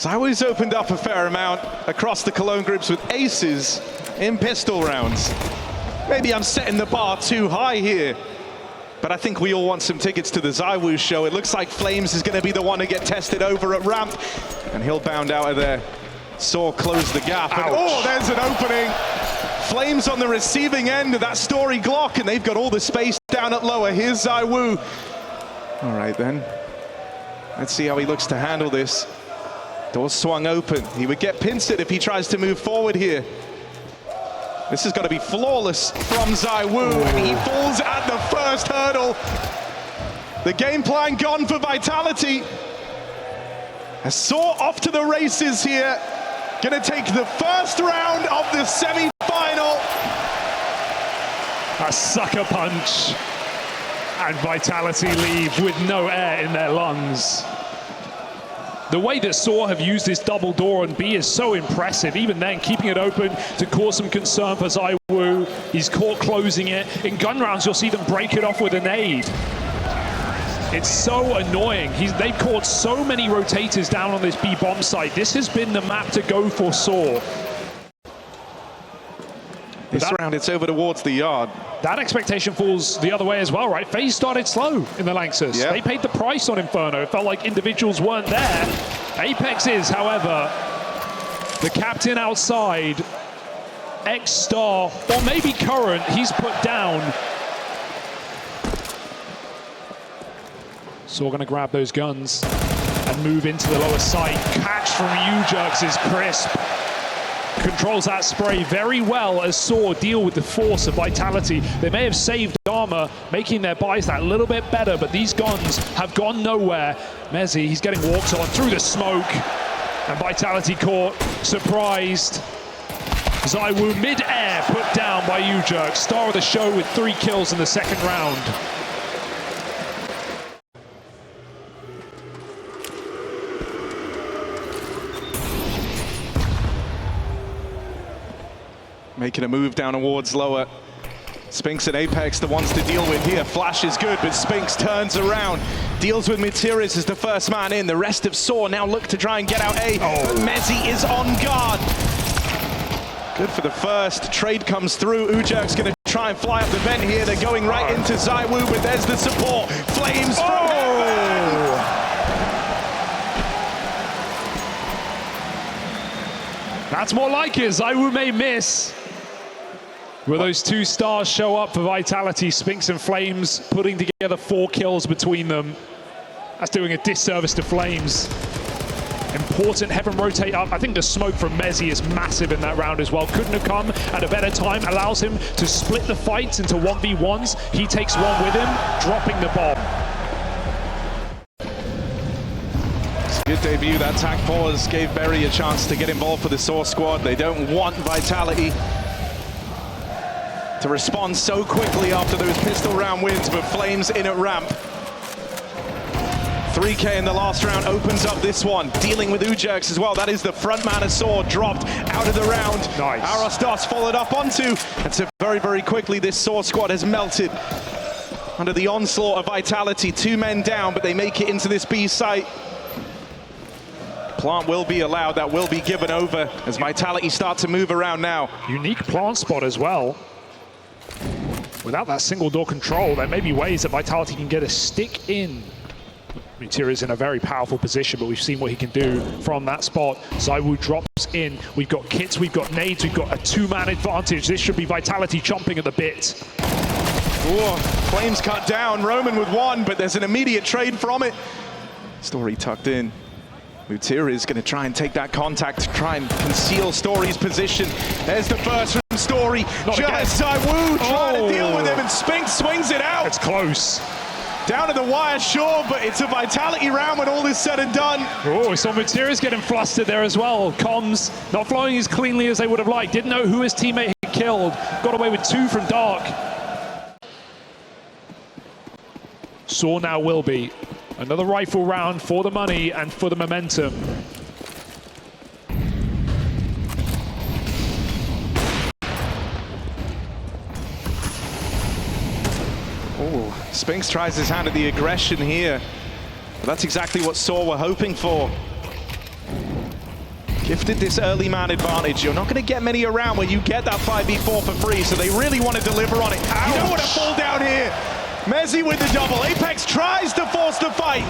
sAw's opened up a fair amount across the Cologne groups with aces in pistol rounds. Maybe I'm setting the bar too high here, but I think we all want some tickets to the sAw show. It looks like Flames is going to be the one to get tested over at ramp, and he'll bound out of there. sAw closed the gap, and oh, there's an opening. Flames on the receiving end of that Story Glock, and they've got all the space down at lower. Here's sAw. All right then, let's see how he looks to handle this. Doors swung open. He would get pincered if he tries to move forward here. This has got to be flawless from sAw, and he falls at the first hurdle. The game plan gone for Vitality. A sAw off to the races here. Gonna take the first round of the semi-final. A sucker punch, and Vitality leave with no air in their lungs. The way that sAw have used this double door on B is so impressive. Even then, keeping it open to cause some concern for sAw. He's caught closing it. In gun rounds, you'll see them break it off with a nade. It's so annoying. They've caught so many rotators down on this B bomb site. This has been the map to go for sAw. This round, it's over towards the yard. That expectation falls the other way as well, right? FaZe started slow in the Lanxess. Yep. They paid the price on Inferno. It felt like individuals weren't there. Apex is, however, the captain outside. X-Star, or maybe Current, he's put down. sAw gonna grab those guns and move into the lower site. Catch from UJerks is crisp. Controls that spray very well as sAw deal with the force of Vitality. They may have saved armor, making their buys that little bit better, but these guns have gone nowhere. Mezzi, he's getting walked on through the smoke, and Vitality caught, surprised. sAw mid-air put down by UJerks. Star of the show with 3 kills in the second round. Making a move down towards lower. Spinks and Apex the ones to deal with here. Flash is good, but Spinks turns around. Deals with Materis as the first man in. The rest of sAw now look to try and get out A. But Mezzi is on guard. Good for the first. Trade comes through. UJerks going to try and fly up the vent here. They're going right into sAw, but there's the support. Flames from heaven. That's more like it. sAw may miss. Will those 2 stars show up for Vitality? Spinks and Flames putting together 4 kills between them. That's doing a disservice to Flames. Important Heaven rotate up. I think the smoke from Mezzi is massive in that round as well. Couldn't have come at a better time. Allows him to split the fights into 1v1s. He takes one with him, dropping the bomb. Good debut. That tag pause gave Berry a chance to get involved for the sAw squad. They don't want Vitality to respond so quickly after those pistol round wins, but Flames in at ramp. 3K in the last round opens up this one, dealing with UJerks as well. That is the front man of sAw dropped out of the round. Nice. Arostas followed up onto, and so very, very quickly this sAw squad has melted under the onslaught of Vitality. 2 men down, but they make it into this B site. Plant will be allowed, that will be given over as Vitality start to move around now. Unique plant spot as well. Without that single door control, there may be ways that Vitality can get a stick in. Materia in a very powerful position, but we've seen what he can do from that spot. sAw drops in. We've got kits, we've got nades, we've got a 2-man advantage. This should be Vitality chomping at the bit. Ooh, Flames cut down, Roman with 1, but there's an immediate trade from it. Story tucked in. Materia is going to try and take that contact to try and conceal Story's position. There's the first from Story. Just sAw trying to deal with him, and Spinks swings it out. It's close. Down to the wire, sure, but it's a Vitality round when all is said and done. Oh, so Materia's getting flustered there as well. Comms not flowing as cleanly as they would have liked. Didn't know who his teammate had killed. Got away with 2 from Dark. sAw now will be. Another rifle round for the money and for the momentum. Oh, Spinks tries his hand at the aggression here. But that's exactly what sAw were hoping for. gifted this early man advantage. You're not going to get many around where you get that 5v4 for free, so they really want to deliver on it. You don't want to fall down here. Mezzi with the double. Apex tries to force the fight,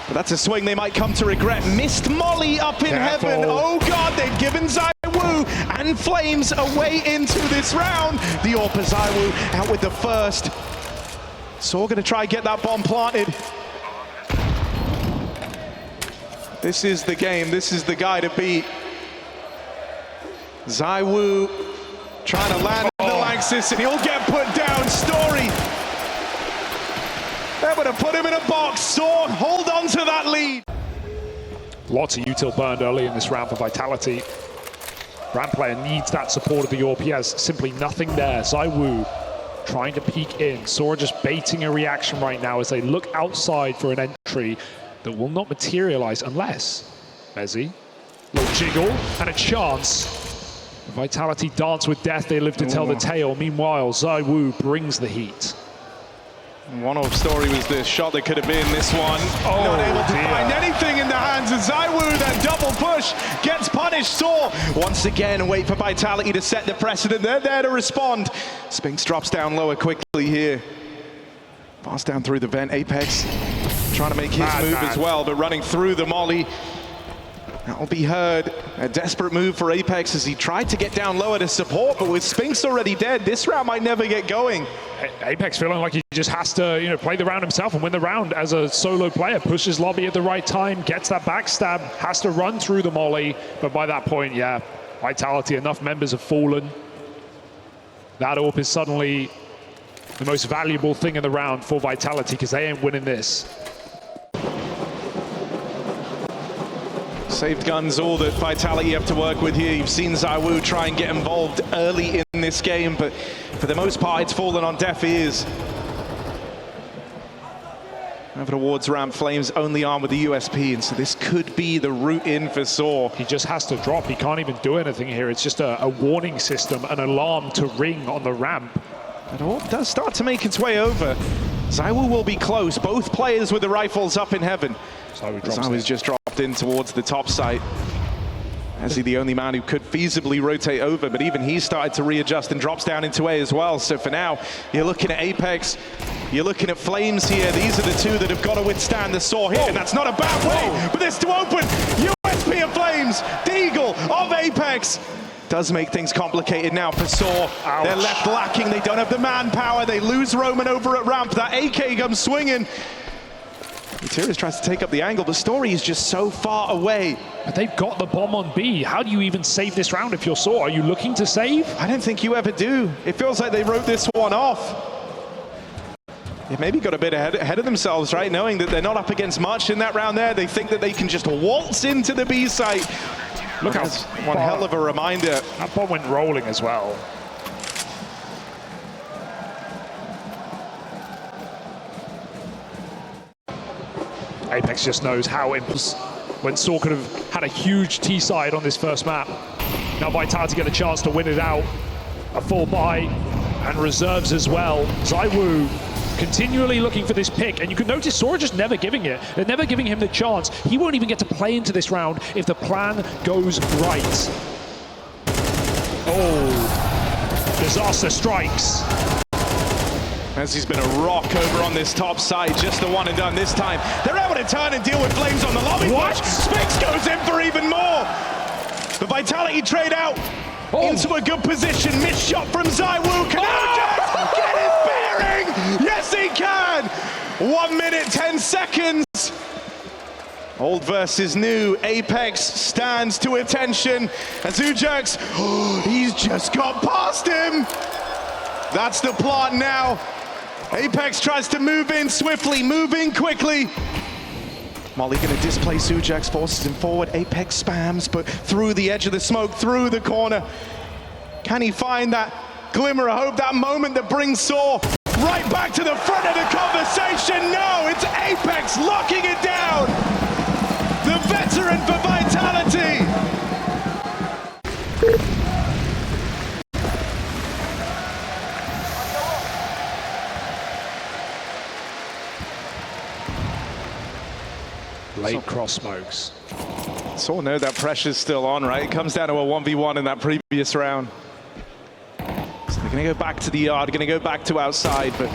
but that's a swing they might come to regret. Missed Molly up in heaven. Oh God, they've given ZywOo and Flames a way into this round. The Orpa ZywOo out with the first. sAw gonna try and get that bomb planted. This is the game, this is the guy to beat. ZywOo trying to land the Lanxess, and he'll get put down. Story. They're gonna put him in a box. sAw, hold on to that lead. Lots of util burned early in this round for Vitality. Ramp player needs that support of the AWP. He has simply nothing there. ZywOo trying to peek in. sAw just baiting a reaction right now as they look outside for an entry that will not materialize unless Mezzi, little jiggle and a chance. Vitality dance with death, they live to tell the tale. Meanwhile, ZywOo brings the heat. One-off Story was the shot that could have been this one. Not able to find anything in the hands of ZywOo. That double push gets punished. sAw once again wait for Vitality to set the precedent. They're there to respond. Spinks drops down lower quickly here. Pass down through the vent. Apex trying to make his move as well, but running through the molly. That'll be heard. A desperate move for Apex as he tried to get down lower to support, but with Spinks already dead, this round might never get going. Apex feeling like he just has to, play the round himself and win the round as a solo player. Pushes lobby at the right time, gets that backstab, has to run through the molly, but by that point, yeah, Vitality, enough members have fallen. That AWP is suddenly the most valuable thing in the round for Vitality because they ain't winning this. Saved guns, all that Vitality have to work with here. You've seen ZywOo try and get involved early in this game, but for the most part, it's fallen on deaf ears. Over towards ramp, Flames only armed with the USP, and so this could be the route in for sAw. He just has to drop. He can't even do anything here. It's just a warning system, an alarm to ring on the ramp. But all does start to make its way over. ZywOo will be close. Both players with the rifles up in heaven. ZywOo's just dropped in towards the top site. As he the only man who could feasibly rotate over, but even he started to readjust and drops down into A as well. So for now, you're looking at Apex, you're looking at Flames here. These are the two that have got to withstand the sAw hit, and that's not a bad way for this to open. USP of Flames, Deagle of Apex. Does make things complicated now for sAw. Ouch. They're left lacking, they don't have the manpower, they lose Roman over at ramp. That AK comes swinging. Gutierrez tries to take up the angle, but Story is just so far away. But they've got the bomb on B. How do you even save this round if you're sAw? Are you looking to save? I don't think you ever do. It feels like they wrote this one off. They've maybe got a bit ahead of themselves, right? Knowing that they're not up against much in that round there. They think that they can just waltz into the B site. Look how one hell of a reminder. That bomb went rolling as well. Apex just knows how when sAw could have had a huge T side on this first map. Now Vitality get a chance to win it out. A full buy and reserves as well. ZywOo continually looking for this pick, and you can notice sAw just never giving it. They're never giving him the chance. He won't even get to play into this round if the plan goes right. Oh, disaster strikes. As he's been a rock over on this top side, just the one and done this time. They're able to turn and deal with Flames on the lobby push. Spinks goes in for even more. The Vitality trade out into a good position. Missed shot from ZywOo. Can UJax get his bearing? Yes, he can. 1 minute, 10 seconds. Old versus new. Apex stands to attention as UJax, he's just got past him. That's the plot now. Apex tries to move in swiftly, move in quickly. Molly gonna displace UJax, forces him forward. Apex spams, but through the edge of the smoke, through the corner. Can he find that glimmer of hope, that moment that brings sAw right back to the front of the conversation? No, it's Apex locking it down. The veteran for Vitality. Late cross smokes. sAw know that pressure's still on, right? It comes down to a 1v1 in that previous round. So they're going to go back to the yard, going to go back to outside, but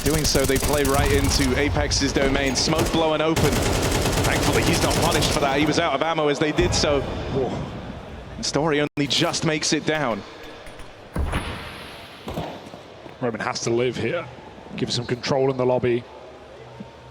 doing so, they play right into Apex's domain. Smoke blowing open. Thankfully, he's not punished for that. He was out of ammo as they did so. And Story only just makes it down. Roman has to live here. Give some control in the lobby.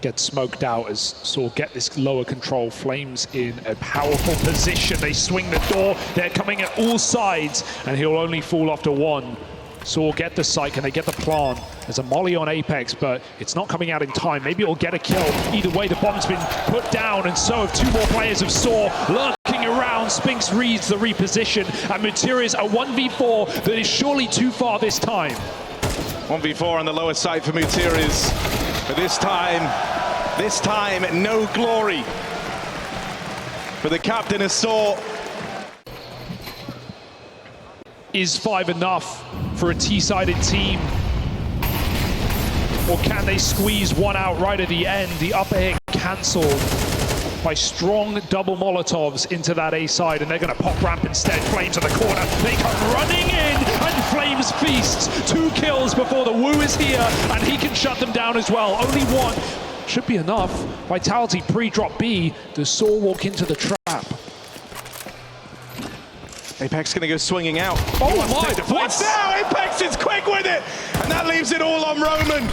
Get smoked out as sAw get this lower control. Flames in a powerful position. They swing the door. They're coming at all sides, and he'll only fall after one. sAw get the site, and they get the plant. There's a molly on Apex, but it's not coming out in time. Maybe it'll get a kill. Either way, the bomb's been put down, and so have two more players of sAw lurking around. Spinks reads the reposition, and Mutiri's a 1v4 that is surely too far this time. 1v4 on the lower side for Mutiri's. But this time, no glory for the captain of sAw. Is 5 enough for a T-sided team? Or can they squeeze one out right at the end? The upper hit cancelled by strong double Molotovs into that A side, and they're going to pop ramp instead. Flames in the corner. They come running in, and Flames feasts. 2 kills before the Woo is here, and he can shut them down as well. Only one should be enough. Vitality pre-drop B. Does sAw walk into the trap? Apex going to go swinging out. Oh my! What's now? Apex is quick with it, and that leaves it all on Roman.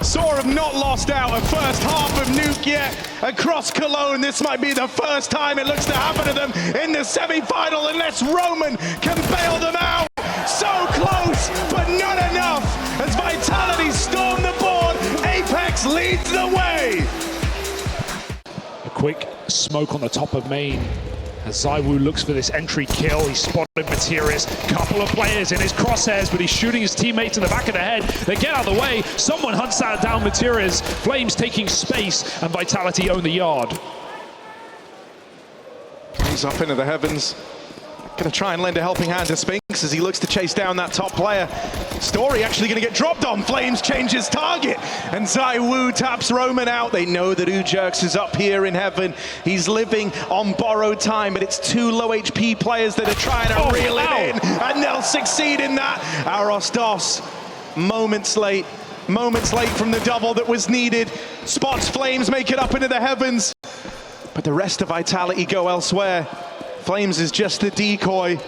sAw have not lost out a first half of Nuke yet across Cologne. This might be the first time it looks to happen to them in the semi-final, unless Roman can bail them out. So close, but not enough. As Vitality storm the board, Apex leads the way. A quick smoke on the top of main. As ZywOo looks for this entry kill, he spotted Mutiri's. Couple of players in his crosshairs, but he's shooting his teammates in the back of the head. They get out of the way. Someone hunts that down Mutiri's. Flames taking space, and Vitality own the yard. He's up into the heavens. Gonna try and lend a helping hand to Spinks as he looks to chase down that top player. Story actually gonna get dropped on. Flames changes target, and ZywOo taps Roman out. They know that uJerks is up here in heaven. He's living on borrowed time, but it's 2 low HP players that are trying to reel it in, and they'll succeed in that. Arosdos, moments late from the double that was needed. Spots Flames make it up into the heavens, but the rest of Vitality go elsewhere. Flames is just the decoy.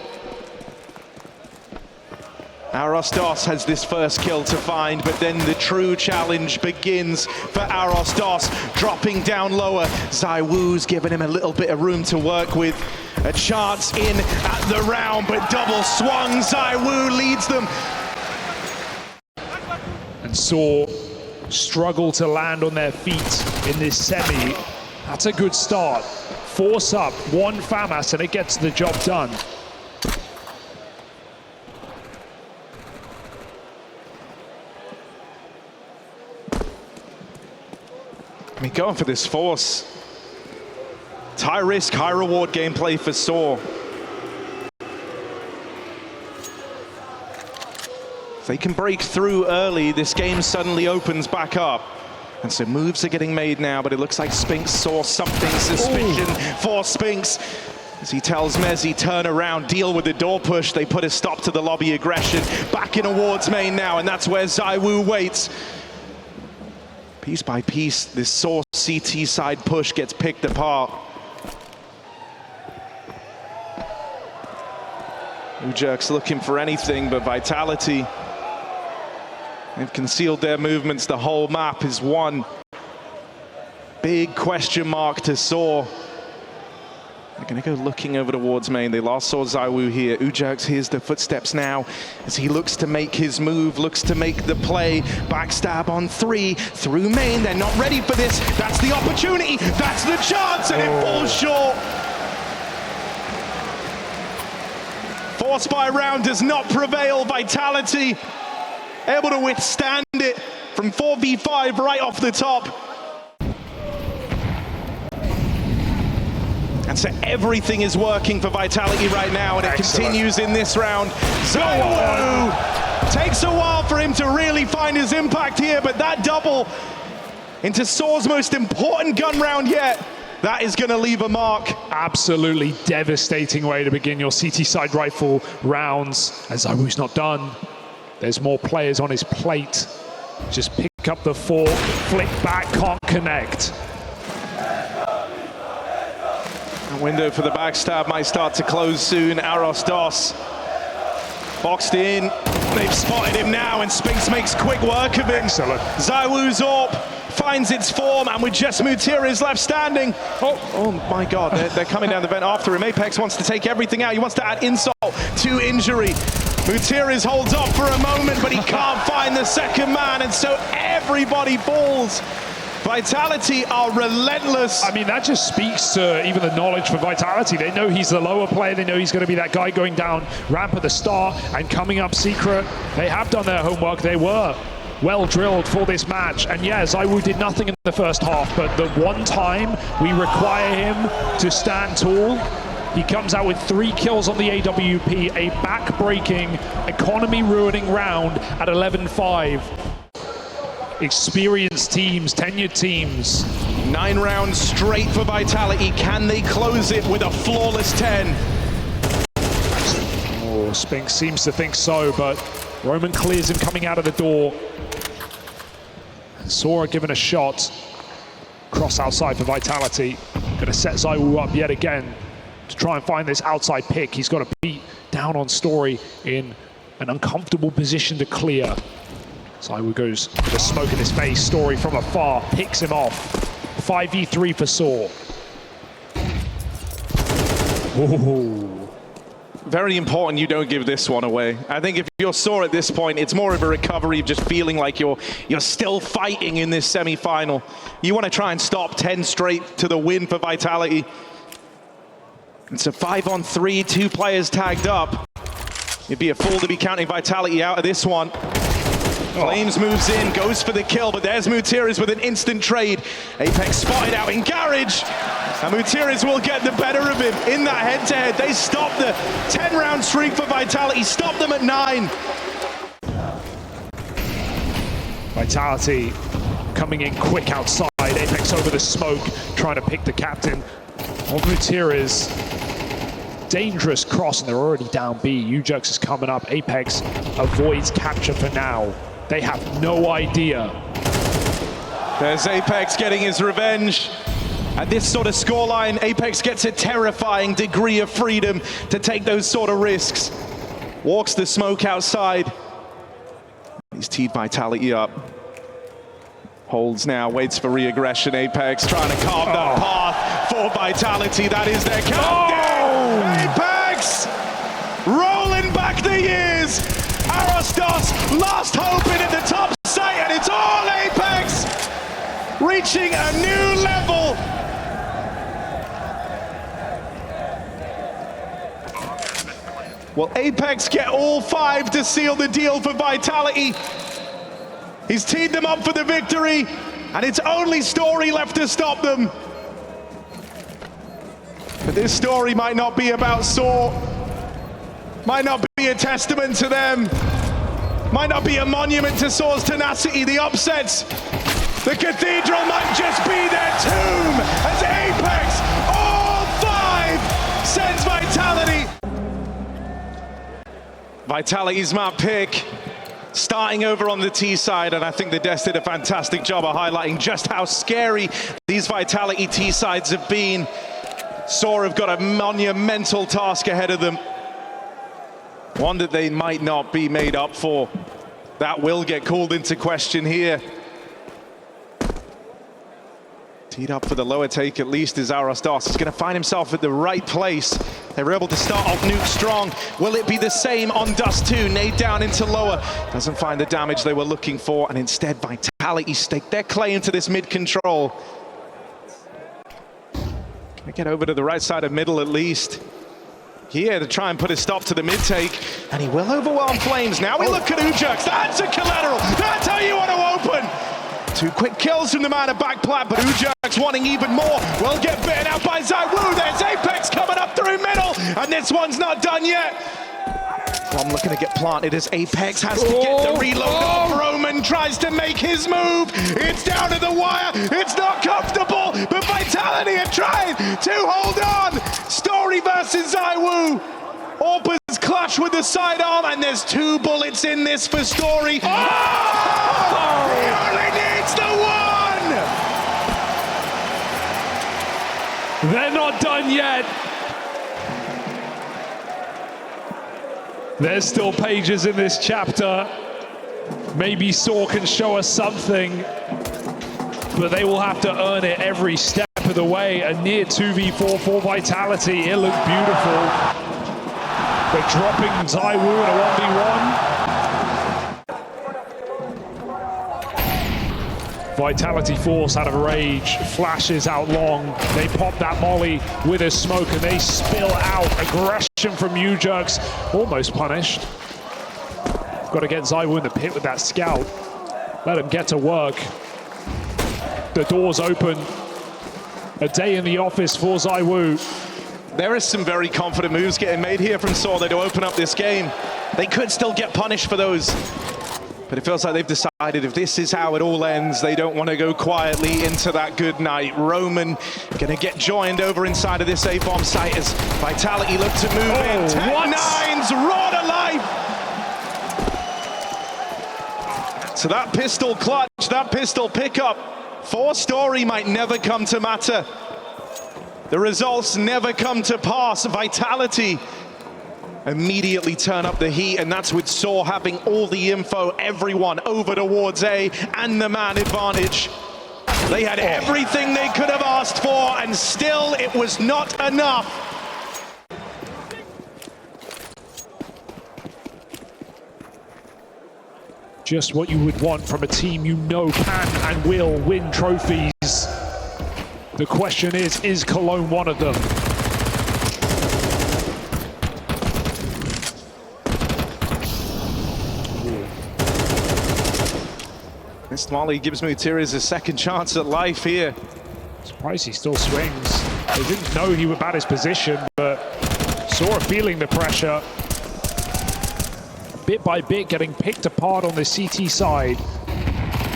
Arosdos has this first kill to find, but then the true challenge begins for Arosdos, dropping down lower. ZywOo's giving him a little bit of room to work with. A chance in at the round, but double swung. ZywOo leads them. And sAw struggle to land on their feet in this semi. That's a good start. Force up, 1 FAMAS, and it gets the job done. I mean, going for this force. It's high risk, high reward gameplay for sAw. If they can break through early, this game suddenly opens back up. And so moves are getting made now, but it looks like Spinks saw something. Suspicion for Spinks. As he tells Mezzy, turn around, deal with the door push. They put a stop to the lobby aggression. Back in awards main now, and that's where ZywOo waits. Piece by piece, this sAw CT side push gets picked apart. uJerks looking for anything but Vitality. They've concealed their movements. The whole map is one big question mark to sAw. They're going to go looking over towards main. They last saw ZywOo here. uJerks hears the footsteps now as he looks to make his move, looks to make the play. Backstab on 3 through main. They're not ready for this. That's the opportunity. That's the chance, and it falls short. Force by round does not prevail. Vitality able to withstand it from 4v5 right off the top. And so everything is working for Vitality right now, and it continues in this round. ZywOo takes a while for him to really find his impact here, but that double into sAw's most important gun round yet that is going to leave a mark. Absolutely devastating way to begin your CT side rifle rounds. As ZywOo's not done, there's more players on his plate. Just pick up the fork, flick back, can't connect. The window for the backstab might start to close soon. Arosdos boxed in. They've spotted him now, and Spinks makes quick work of him. Excellent. ZywOo's AWP finds its form, and with just Mutira's left standing. Oh my God, they're coming down the vent after him. Apex wants to take everything out. He wants to add insult to injury. Mutira's holds off for a moment, but he can't find the second man, and so everybody falls. Vitality are relentless. I mean, that just speaks to even the knowledge for Vitality. They know he's the lower player. They know he's going to be that guy going down ramp at the start and coming up secret. They have done their homework. They were well drilled for this match. And yeah, ZywOo did nothing in the first half, but the one time we require him to stand tall, he comes out with 3 kills on the AWP, a back-breaking, economy-ruining round at 11-5. Experienced teams, tenured teams. 9 rounds straight for Vitality. Can they close it with a flawless 10? Oh, Spinks seems to think so, but Roman clears him coming out of the door. sAw given a shot. Cross outside for Vitality. Gonna set ZywOo up yet again to try and find this outside pick. He's got to beat down on Story in an uncomfortable position to clear. ZywOo goes with a smoke in his face. Story from afar picks him off. 5v3 for sAw. Ooh. Very important you don't give this one away. I think if you're sAw at this point, it's more of a recovery of just feeling like you're still fighting in this semi-final. You want to try and stop 10 straight to the win for Vitality. It's a 5-on-3, 2 players tagged up. It'd be a fool to be counting Vitality out of this one. Flames moves in, goes for the kill, but there's Mutira's with an instant trade. Apex spotted out in Garage, and Mutira's will get the better of him in that head-to-head. They stop the 10-round streak for Vitality, stop them at 9. Vitality coming in quick outside. Apex over the smoke, trying to pick the captain of Mutira's. Dangerous cross, and they're already down B. Ujux is coming up. Apex avoids capture for now. They have no idea. There's Apex getting his revenge. At this sort of scoreline, Apex gets a terrifying degree of freedom to take those sort of risks. Walks the smoke outside. He's teed Vitality up. Holds now, waits for re-aggression. Apex trying to carve that path for Vitality. That is their countdown. Apex rolling back the years. Arosdos, last hope in at the top site, and it's all Apex reaching a new level. Will Apex get all 5 to seal the deal for Vitality? He's teed them up for the victory, and it's only Story left to stop them. But this story might not be about sAw, might not be a testament to them, might not be a monument to sAw's tenacity. The upsets, the cathedral might just be their tomb as Apex, all 5, sends Vitality. Vitality's map pick, starting over on the T side, and I think the Des did a fantastic job of highlighting just how scary these Vitality T sides have been. sAw have got a monumental task ahead of them. One that they might not be made up for. That will get called into question here. Teed up for the lower take, at least, is Arosdos. He's going to find himself at the right place. They were able to start off Nuke strong. Will it be the same on Dust 2? Nade down into lower. Doesn't find the damage they were looking for, and instead Vitality stake their claim to this mid control. Gonna get over to the right side of middle at least. Here to try and put a stop to the mid take, and he will overwhelm Flames. Now we look at Ujux. That's a collateral. That's how you want to open. 2 quick kills from the man of back plat, but Ujux wanting even more. Will get bitten out by ZywOo. There's Apex coming up through middle, and this one's not done yet. I'm looking to get planted as Apex has to get the reload off. Roman tries to make his move. It's down to the wire. It's not comfortable, but Vitality are trying to hold on. Story versus ZywOo. Orpa's clash with the sidearm, and there's 2 bullets in this for Story. He only needs the 1! They're not done yet. There's still pages in this chapter. Maybe sAw can show us something, but they will have to earn it every step of the way. A near 2v4 for Vitality. It looked beautiful. They're dropping ZywOo in a 1v1. Vitality Force out of rage, flashes out long. They pop that molly with a smoke and they spill out. Aggression from UJerks, almost punished. Got to get ZywOo in the pit with that scout. Let him get to work. The door's open. A day in the office for ZywOo. There is some very confident moves getting made here from sAw to open up this game. They could still get punished for those. But it feels like they've decided if this is how it all ends, they don't want to go quietly into that good night. Roman going to get joined over inside of this A-bomb site as Vitality look to move in. 10-9s, raw to life! So that pistol clutch, that pistol pickup for Story might never come to matter. The results never come to pass. Vitality immediately turn up the heat, and that's with sAw having all the info, everyone over towards A, and the man advantage. They had everything they could have asked for, and still it was not enough. Just what you would want from a team you know can and will win trophies. The question is Cologne one of them? This molly gives Mutiriz a second chance at life here. Surprised he still swings. They didn't know he was about his position, but sAw feeling the pressure. Bit by bit getting picked apart on the CT side.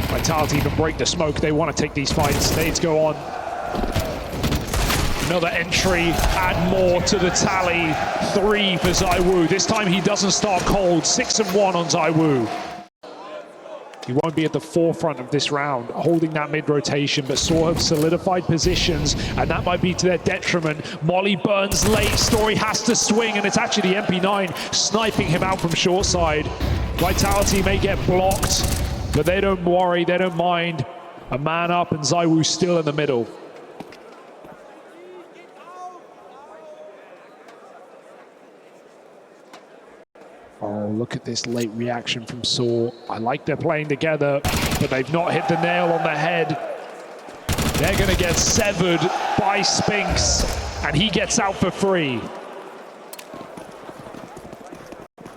Vitality even break the smoke. They want to take these fights. Nades go on. Another entry, add more to the tally. 3 for ZywOo. This time he doesn't start cold. 6-1 on ZywOo. He won't be at the forefront of this round, holding that mid-rotation, but sAw have solidified positions, and that might be to their detriment. Molly burns late, Story has to swing, and it's actually the MP9 sniping him out from short side. Vitality may get blocked, but they don't worry, they don't mind. A man up, and ZywOo still in the middle. Oh, look at this late reaction from sAw. I like they're playing together, but they've not hit the nail on the head. They're going to get severed by Spinks, and he gets out for free.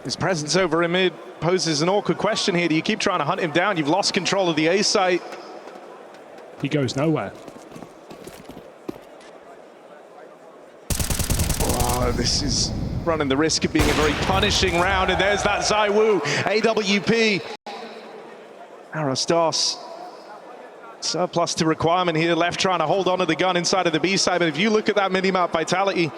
His presence over in mid poses an awkward question here. Do you keep trying to hunt him down? You've lost control of the A site. He goes nowhere. Oh, this is running the risk of being a very punishing round, and there's that ZywOo AWP. Arostos surplus to requirement here, left trying to hold on to the gun inside of the B side, but if you look at that minimap, Vitality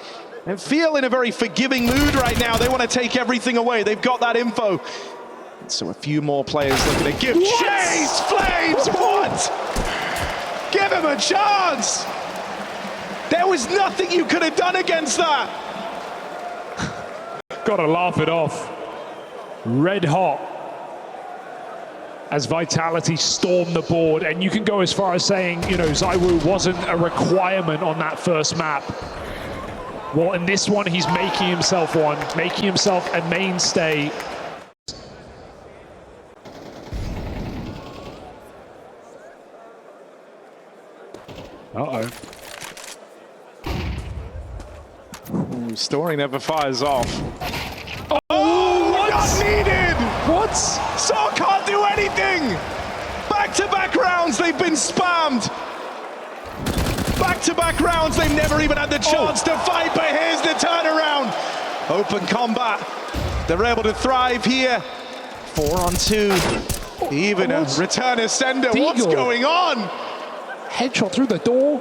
and feel in a very forgiving mood right now. They want to take everything away. They've got that info. So a few more players looking to give chase. Flames, what? Give him a chance. There was nothing you could have done against that. Gotta laugh it off. Red hot as Vitality stormed the board, and you can go as far as saying, you know, ZywOo wasn't a requirement on that first map. Well, in this one, he's making himself one, making himself a mainstay. Uh-oh. Ooh, Story never fires off. Oh, what? Not needed! What? sAw can't do anything! Back-to-back rounds, they've been spammed! Back-to-back rounds, they've never even had the chance to fight, but here's the turnaround! Open combat. They're able to thrive here. 4 on 2. Even a returner sender. Deagle. What's going on? Headshot through the door.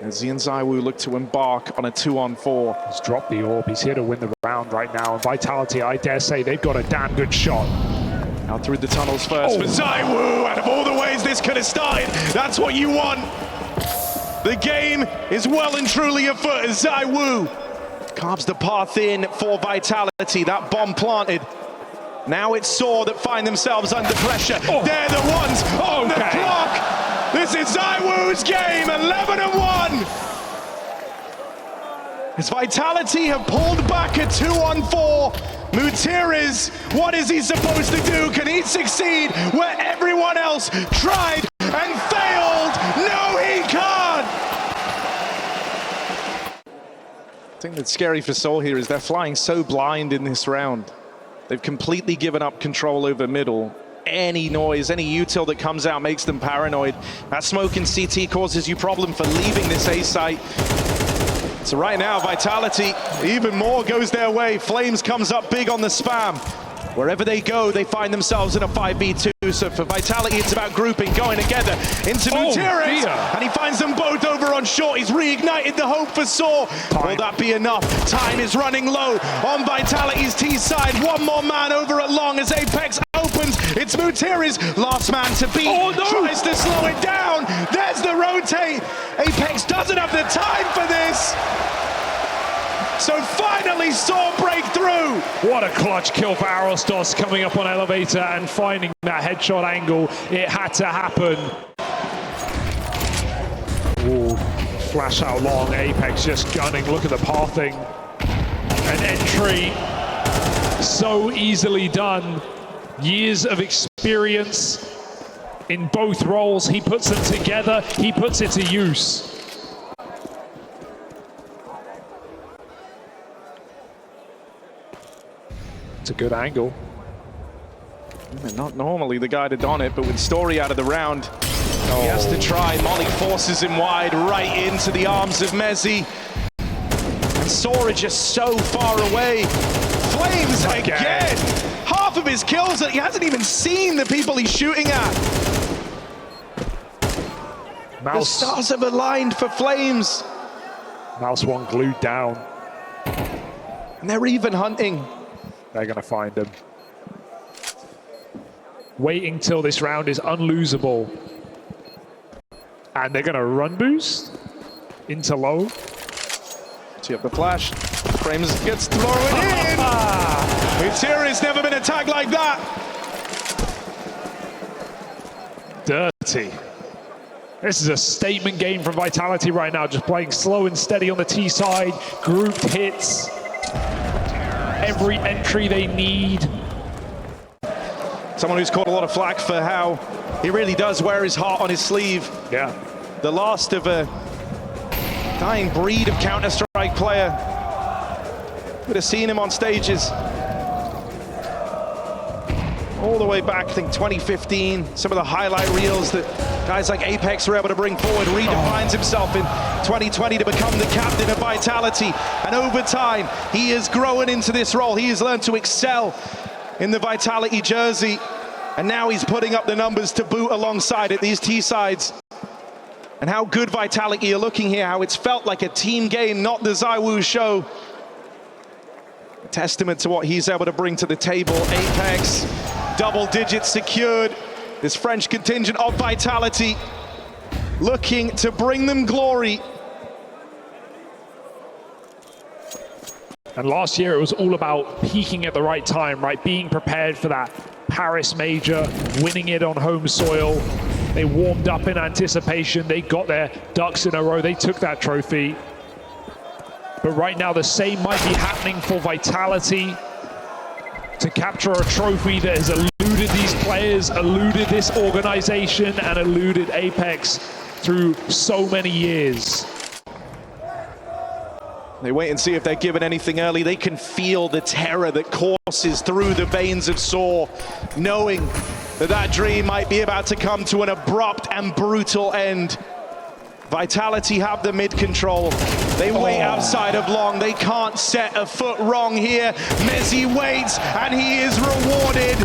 As Zian Zaiwu look to embark on a 2-on-4. He's dropped the orb. He's here to win the round right now. And Vitality, I dare say, they've got a damn good shot. Out through the tunnels first for Zaiwu. Out of all the ways this could have started, that's what you want. The game is well and truly afoot as Zaiwu carves the path in for Vitality. That bomb planted. Now it's sAw that find themselves under pressure. They're the ones on the clock. This is Zaiwu's game, 11-1. As Vitality have pulled back a 2-on-4. Mutierrez, what is he supposed to do? Can he succeed where everyone else tried and failed? No, he can't! The thing that's scary for sAw here is they're flying so blind in this round. They've completely given up control over middle. Any noise, any util that comes out makes them paranoid. That smoke in CT causes you problem for leaving this A site. So right now, Vitality, even more goes their way. Flames comes up big on the spam. Wherever they go, they find themselves in a 5v2. So for Vitality, it's about grouping, going together into Mutierrez. And he finds them both over on short. He's reignited the hope for sAw. Will that be enough? Time is running low on Vitality's T side. One more man over at long as Apex opens. It's Mutierrez, last man to beat. Tries to slow it down. There's the rotate. Apex doesn't have the time for this. So finally sAw break through. What a clutch kill for Arostos coming up on elevator and finding that headshot angle. It had to happen. Ooh, flash out long, Apex just gunning. Look at the pathing. An entry so easily done. Years of experience in both roles. He puts them together, he puts it to use. It's a good angle. Not normally the guy to don it, but with Story out of the round, he has to try. Molly forces him wide, right into the arms of Mezzi. And sAw are just so far away. Flames again! Half of his kills, he hasn't even seen the people he's shooting at. The stars have aligned for Flames. Mouse one glued down. And they're even hunting. They're going to find him. Waiting till this round is unlosable. And they're going to run boost into low. See up the flash. Frames gets thrown in. Mutierrez never been attacked like that. Dirty. This is a statement game from Vitality right now. Just playing slow and steady on the T side. Grouped hits. Every entry they need. Someone who's caught a lot of flack for how he really does wear his heart on his sleeve. Yeah. The last of a dying breed of Counter-Strike player. Would have seen him on stages all the way back, I think 2015. Some of the highlight reels that guys like Apex were able to bring forward. Redefines himself in 2020 to become the captain of Vitality. And over time, he is growing into this role. He has learned to excel in the Vitality jersey. And now he's putting up the numbers to boot alongside it, these T-sides. And how good Vitality are looking here, how it's felt like a team game, not the Zaiwu show. A testament to what he's able to bring to the table. Apex, double digits secured. This French contingent of Vitality looking to bring them glory. And last year it was all about peaking at the right time, right? Being prepared for that Paris major, winning it on home soil. They warmed up in anticipation. They got their ducks in a row. They took that trophy. But right now the same might be happening for Vitality to capture a trophy that has eluded these players, eluded this organization, and eluded Apex through so many years. They wait and see if they're given anything early. They can feel the terror that courses through the veins of sAw, knowing that that dream might be about to come to an abrupt and brutal end. Vitality have the mid control. They wait outside of long. They can't set a foot wrong here. Mezzi waits, and he is rewarded.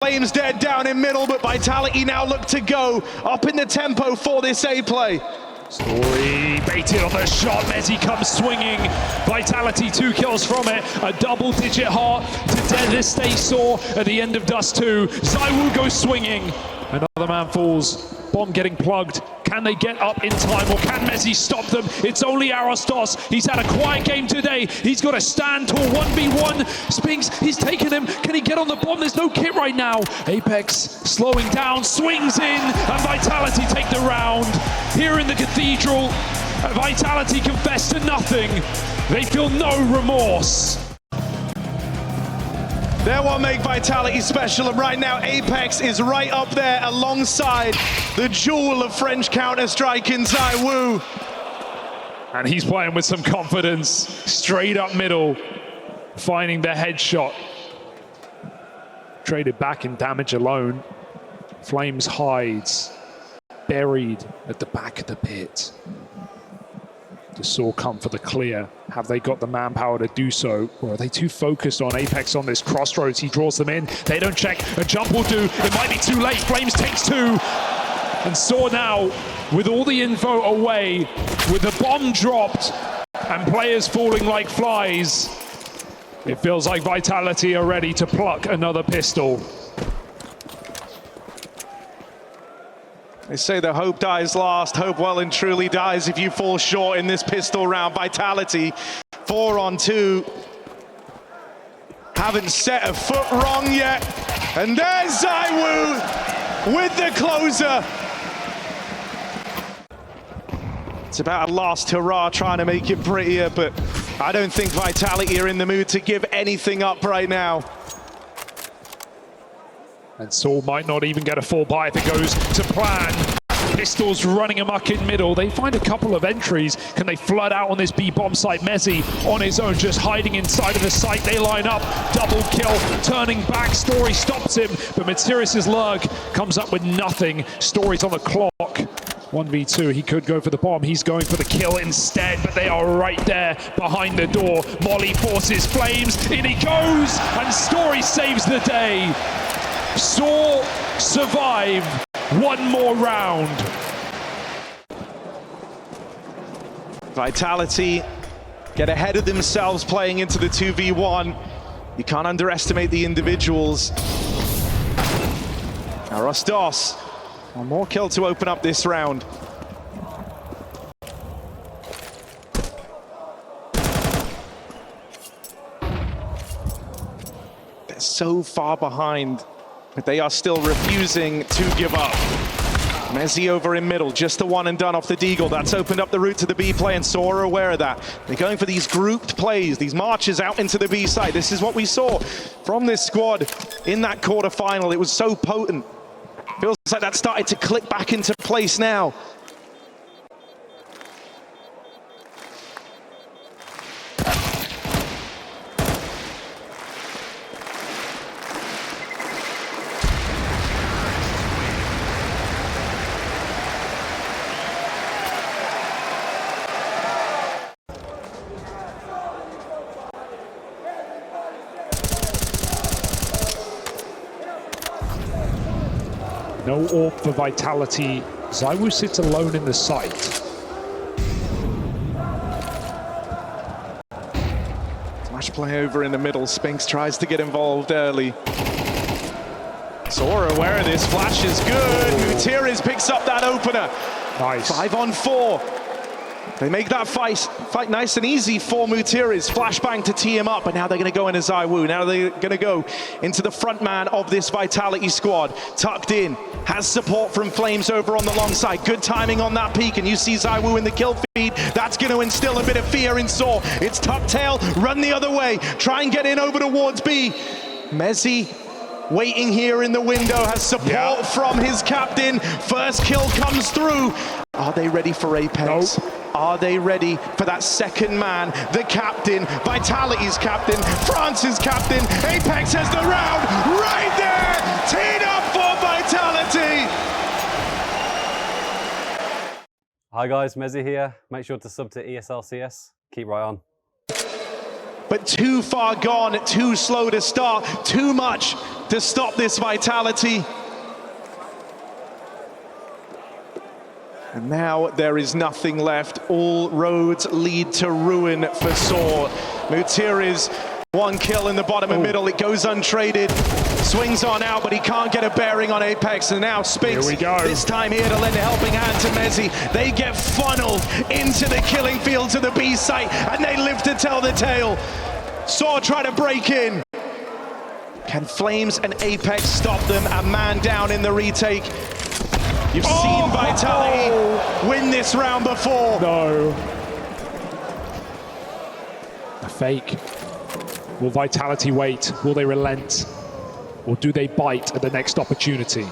Flames dead down in middle, but Vitality now look to go up in the tempo for this A play. Story baited on the shot. Mezzi comes swinging. Vitality 2 kills from it. A double-digit heart to devastate sAw at the end of Dust 2. ZywOo goes swinging. Another man falls. Bomb getting plugged. Can they get up in time, or can Mezzi stop them? It's only Arostos. He's had a quiet game today. He's got to stand tall. 1v1. Spinks, he's taken him. Can he get on the bomb? There's no kit right now. Apex slowing down, swings in, and Vitality take the round. Here in the Cathedral, Vitality confess to nothing. They feel no remorse. They're what make Vitality special, and right now Apex is right up there alongside the jewel of French Counter-Strike in ZywOo. And he's playing with some confidence, straight up middle, finding the headshot. Traded back in damage alone. Flames hides, buried at the back of the pit. Does sAw come for the clear? Have they got the manpower to do so? Or are they too focused on Apex on this crossroads? He draws them in. They don't check. A jump will do. It might be too late. Flames takes 2. And sAw now, with all the info away, with the bomb dropped, and players falling like flies, it feels like Vitality are ready to pluck another pistol. They say the hope dies last. Hope well and truly dies if you fall short in this pistol round. Vitality, 4 on 2. Haven't set a foot wrong yet. And there's ZywOo with the closer. It's about a last hurrah, trying to make it prettier, but I don't think Vitality are in the mood to give anything up right now. And sAw might not even get a full buy if it goes to plan. Pistols running amok in middle. They find a couple of entries. Can they flood out on this B bomb site? Mezzi on his own, just hiding inside of the site. They line up, double kill, turning back. Story stops him, but Materius' lurk comes up with nothing. Story's on the clock. 1v2, he could go for the bomb. He's going for the kill instead, but they are right there behind the door. Molly forces Flames, in he goes, and Story saves the day. sAw survive one more round. Vitality get ahead of themselves playing into the 2v1. You can't underestimate the individuals. Arostos, one more kill to open up this round. They're so far behind, but they are still refusing to give up. Mezzi over in middle, just the one and done off the Deagle. That's opened up the route to the B play, and sAw are aware of that. They're going for these grouped plays, these marches out into the B side. This is what we saw from this squad in that quarterfinal. It was so potent. Feels like that started to click back into place now. No AWP for Vitality. ZywOo sits alone in the site. Flash play over in the middle. Spinks tries to get involved early. sAw are aware of this. Flash is good. Gutierrez picks up that opener. Nice. 5 on 4. They make that fight nice and easy for Gutierrez. Flashbang to tee him up, but now they're going to go into ZywOo. Now they're going to go into the front man of this Vitality squad. Tucked in, has support from Flames over on the long side. Good timing on that peak, and you see ZywOo in the kill feed. That's going to instill a bit of fear in sAw. It's tuck tail, run the other way, try and get in over towards B. Mezzi waiting here in the window, has support from his captain. First kill comes through. Are they ready for Apex? Nope. Are they ready for that second man, the captain, Vitality's captain, France's captain? Apex has the round right there, teed up for Vitality. Hi guys, Mezzy here. Make sure to sub to ESL CS. Keep right on. But too far gone, too slow to start, too much to stop this vitality. And now there is nothing left. All roads lead to ruin for sAw. Mutiri's 1 kill in the bottom and middle. It goes untraded. Swings on out, but he can't get a bearing on Apex. And now Spinks, Here we go. this time here to lend a helping hand to Mezzy. They get funneled into the killing field to the B site, and they live to tell the tale. sAw try to break in. Can Flames and Apex stop them? A man down in the retake. You've seen Vitality win this round before. No. A fake. Will Vitality wait? Will they relent? Or do they bite at the next opportunity?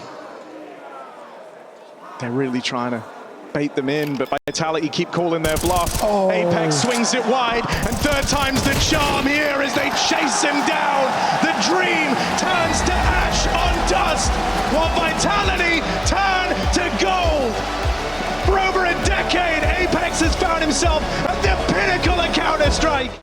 They're really trying to bait them in, but Vitality keep calling their bluff. Apex swings it wide, and third time's the charm here as they chase him down. The dream turns to ash on dust, while Vitality turn to gold. For over a decade, Apex has found himself at the pinnacle of Counter-Strike.